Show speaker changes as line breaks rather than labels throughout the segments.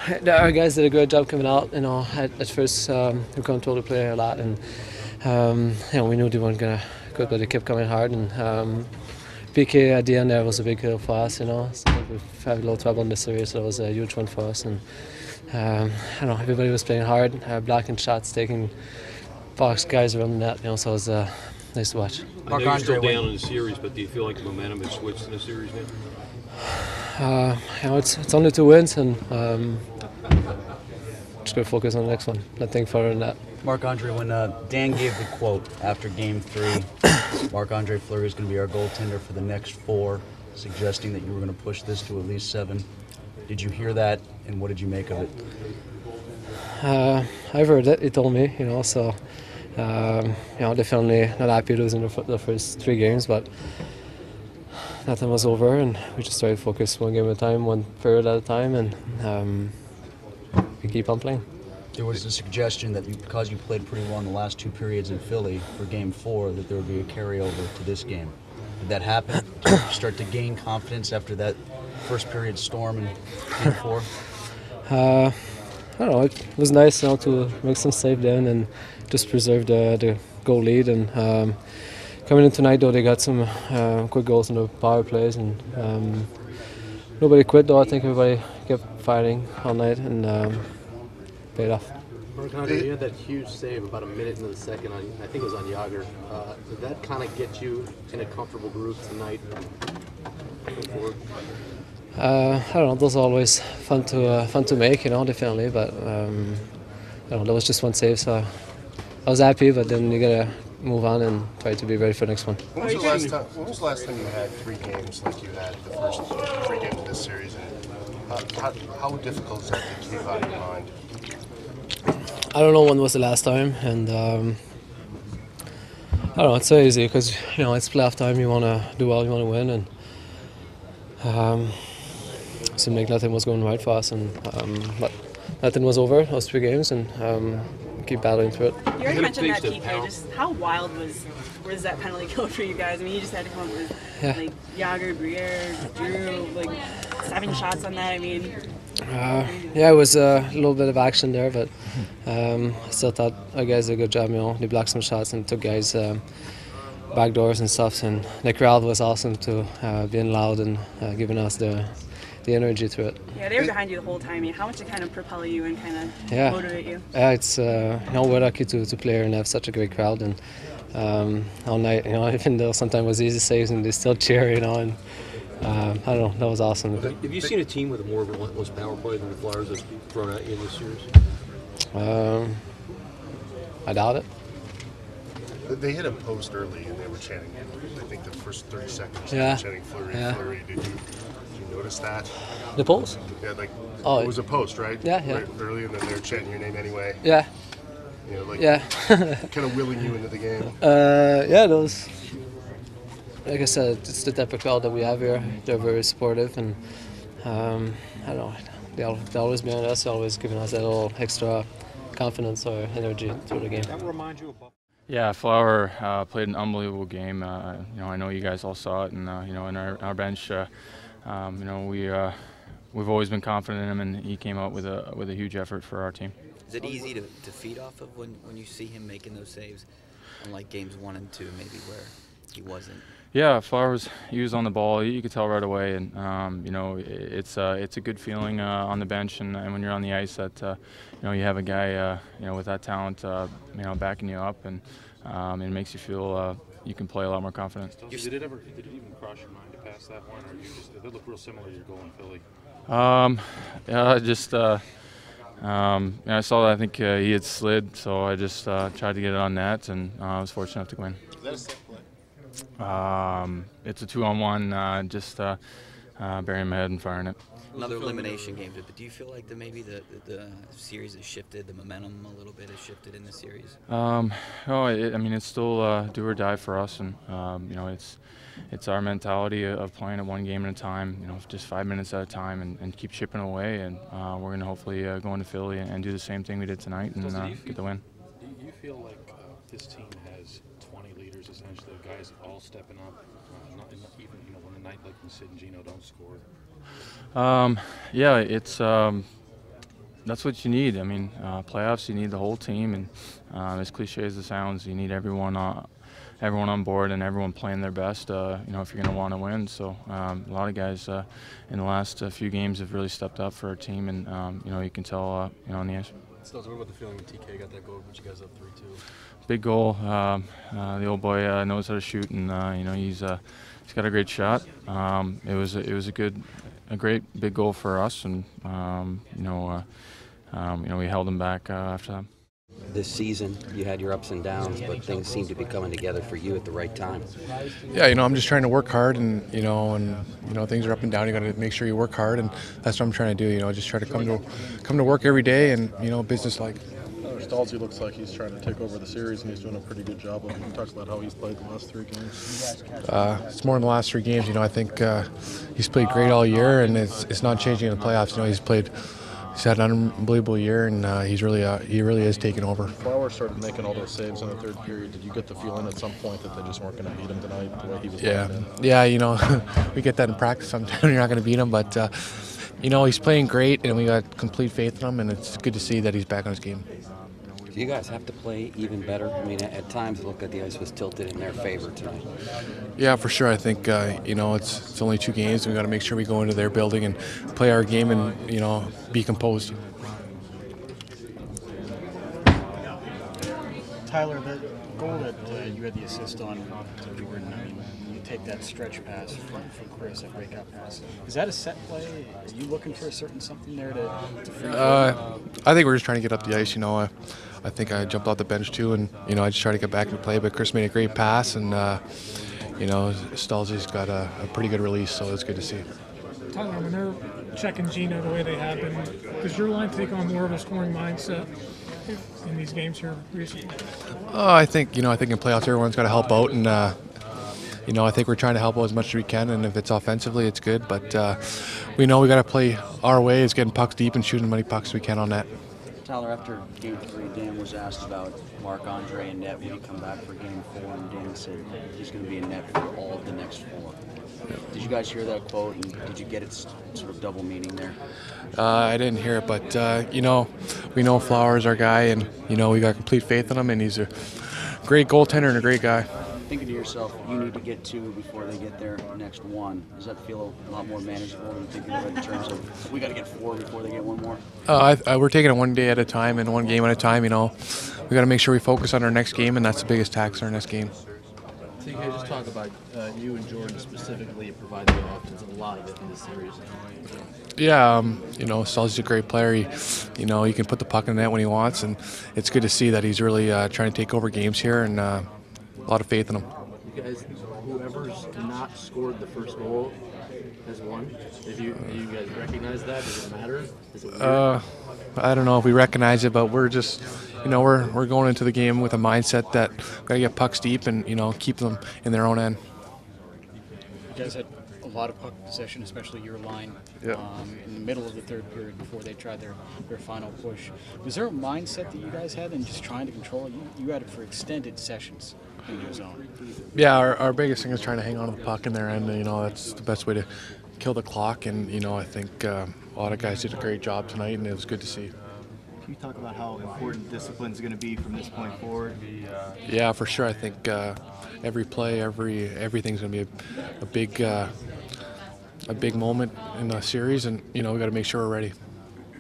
Our guys did a great job coming out. At first we controlled the play a lot, and we knew they weren't gonna quit, but they kept coming hard. And PK at the end there was a big hill for us. So we've had a little trouble in this series, so it was a huge one for us. And everybody was playing hard, blocking shots, taking box guys around the net. So it was nice to watch.
I know you're still down in the series, but do you feel like the momentum has switched in the series now?
It's only 2 wins, and just going to focus on the next one. Nothing further than that.
Marc-Andre, when Dan gave the quote after Game 3, Marc-Andre Fleury is going to be our goaltender for the next 4, suggesting that you were going to push this to at least 7. Did you hear that, and what did you make of it?
I've heard it. He told me, so definitely not happy losing the first 3 games, but nothing was over, and we just tried to focus one game at a time, one period at a time, and we keep on playing.
There was a suggestion that because you played pretty well in the last 2 periods in Philly for Game 4, that there would be a carryover to this game. Did that happen? Did you start to gain confidence after that first period storm in Game 4?
I don't know. It was nice to make some save then and just preserve the goal lead. And coming in tonight, though, they got some quick goals in the power plays, and nobody quit. Though I think everybody kept fighting all night and paid off.
Marc-Andre, you had that huge save about a minute into the second. I think it was on Yager. Did that kind of get you in a comfortable groove tonight?
I don't know. Those are always fun to make, definitely. But I don't know. That was just one save, so I was happy. But then you gotta move on and try to be ready for the next one.
When was the last time you had 3 games like you had the first 3 games of this series? And how difficult is that to keep out of your mind?
I don't know when was the last time, and I don't know. It's so easy because it's playoff time. You want to do well, you want to win, and seemed like nothing was going right for us, and but nothing was over. Those 3 games, and keep battling through it.
You already mentioned that PK. Just how wild was that penalty kill for you guys? I mean, you just had to come up with like Yager, Briere, Drew, like 7 shots on that. I mean.
It was a little bit of action there, but I still thought our guys did a good job. They blocked some shots and took guys back doors and stuff. And the crowd was awesome too, being loud and giving us the energy to it.
Yeah, they were behind you the whole time. How much did it kind of propel you and kind of motivate you?
Yeah, it's we're lucky to play here and have such a great crowd, and all night, even though sometimes it was easy saves and they still cheer, and. I don't know. That was awesome.
Have you seen a team with a more relentless power play than the Flyers have thrown at you in this series?
I doubt it.
They hit a post early and they were chanting. I think the first 30 seconds they were chanting Fleury, Fleury. Did you notice that?
The post?
Yeah, it was a post, right?
Yeah.
Right, early, and then they were chanting your name anyway.
Yeah.
Kind of willing you into the game.
Those. Like I said, it's the type of crowd that we have here. They're very supportive, and I don't know. They're always behind us, always giving us that little extra confidence or energy through the game.
That reminds you of.
Yeah, Flower played an unbelievable game. I know you guys all saw it, and in our bench, we've always been confident in him, and he came out with a huge effort for our team.
Is it easy to feed off of when you see him making those saves, unlike games 1 and 2, maybe where he wasn't?
Yeah, Flowers, he was on the ball. You could tell right away, and it's a good feeling on the bench, and when you're on the ice that you have a guy with that talent backing you up, and it makes you feel you can play a lot more confident.
Did it even cross your mind to pass that one, or did it look real similar to your goal in Philly?
I saw that. I think he had slid, so I just tried to get it on net, and I was fortunate enough to win.
Is that a safe play?
It's a 2-on-1, just burying my head and firing it.
Another elimination game, but do you feel like maybe the series has shifted, the momentum a little bit has shifted in the series?
It's still do or die for us, and it's our mentality of playing it one game at a time, just 5 minutes at a time, and keep chipping away, and we're going to hopefully go into Philly and do the same thing we did tonight and get the win.
Do you feel like this team has 20 leaders, essentially, guys all stepping up, not even when a night like when Sid and Gino don't score?
It's That's what you need. I mean, playoffs, you need the whole team, and as cliche as it sounds, you need everyone on board and everyone playing their best, if you're going to want to win. So a lot of guys in the last few games have really stepped up for our team, and, you can tell, on the ice.
Still, what about the feeling when TK got that goal, put you guys up 3-2?
Big goal. The old boy knows how to shoot, and, he's got a great shot. It was a great big goal for us, and, we held him back after that.
This season, you had your ups and downs, but things seem to be coming together for you at the right time.
Yeah, I'm just trying to work hard, and things are up and down. You got to make sure you work hard, and that's what I'm trying to do. Just try to come to work every day, and business-like.
Staal looks like he's trying to take over the series, and he's doing a pretty good job of it. Can you talk about how he's played the last 3 games?
It's more in the last 3 games. I think he's played great all year, and it's not changing in the playoffs. He's had an unbelievable year, and he really is taking over.
Flowers started making all those saves in the 3rd period. Did you get the feeling at some point that they just weren't going to beat him tonight the way he was playing?
Yeah, we get that in practice sometimes. You're not going to beat him, but he's playing great, and we got complete faith in him, and it's good to see that he's back on his game.
Do you guys have to play even better? I mean, at times it looked like the ice was tilted in their favor tonight.
Yeah, for sure. I think it's only 2 games. We got to make sure we go into their building and play our game, and be composed.
Tyler, the goal that you had the assist on, you take that stretch pass from Chris, that breakout pass. Is that a set play? Are you looking for a certain something there to
I think we're just trying to get up the ice. I think I jumped off the bench too, and I just tried to get back into play. But Chris made a great pass, and Staal's got a pretty good release, so it's good to see.
Tyler, when they're checking Gino the way they have been, does your line take on more of a scoring mindset in these games here recently?
I think in playoffs everyone's got to help out, and I think we're trying to help out as much as we can. And if it's offensively, it's good. But we know we got to play our way. It's getting pucks deep and shooting as many pucks as we can on net.
Tyler, after Game 3, Dan was asked about Marc-Andre and net when he come back for Game 4, and Dan said he's going to be in net for all of the next 4. Did you guys hear that quote, and did you get its sort of double meaning there?
I didn't hear it, but we know Flowers our guy, and we got complete faith in him, and he's a great goaltender and a great guy.
Thinking to yourself, you need to get 2 before they get their next 1. Does that feel a lot more manageable than thinking of it in terms of we got to get 4 before they get 1 more?
We're taking it one day at a time and one game at a time. We got to make sure we focus on our next game, and that's the biggest tax in our next game.
TK, just talk about you and Jordan specifically providing the offense a lot of it in this series.
Yeah, Staal's a great player. He can put the puck in the net when he wants, and it's good to see that he's really trying to take over games here, and a lot of faith in him.
You guys, whoever's not scored the first goal has won. You guys recognize that? Does it matter? Is it weird?
I don't know if we recognize it, but we're just, we're going into the game with a mindset that we got to get pucks deep and, keep them in their own end.
You guys had a lot of puck possession, especially your line, in the middle of the 3rd period before they tried their final push. Was there a mindset that you guys had in just trying to control it? You had it for extended sessions in your zone.
Yeah, our biggest thing is trying to hang on to the puck in their end. That's the best way to kill the clock, and I think a lot of guys did a great job tonight, and it was good to see.
Can you talk about how important discipline is going to be from this point forward?
Yeah, for sure. I think every play, everything's going to be a big moment in the series, and we got to make sure we're ready.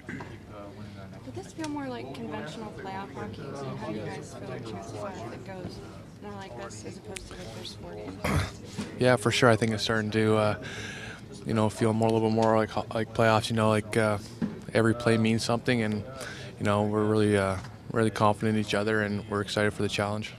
Would this feel more like conventional playoff hockey? And how do you guys feel like chances are that it goes more like this as opposed to the first 4 games?
Yeah, for sure. I think it's starting to feel a little bit more like playoffs. Every play means something, and we're really confident in each other, and we're excited for the challenge.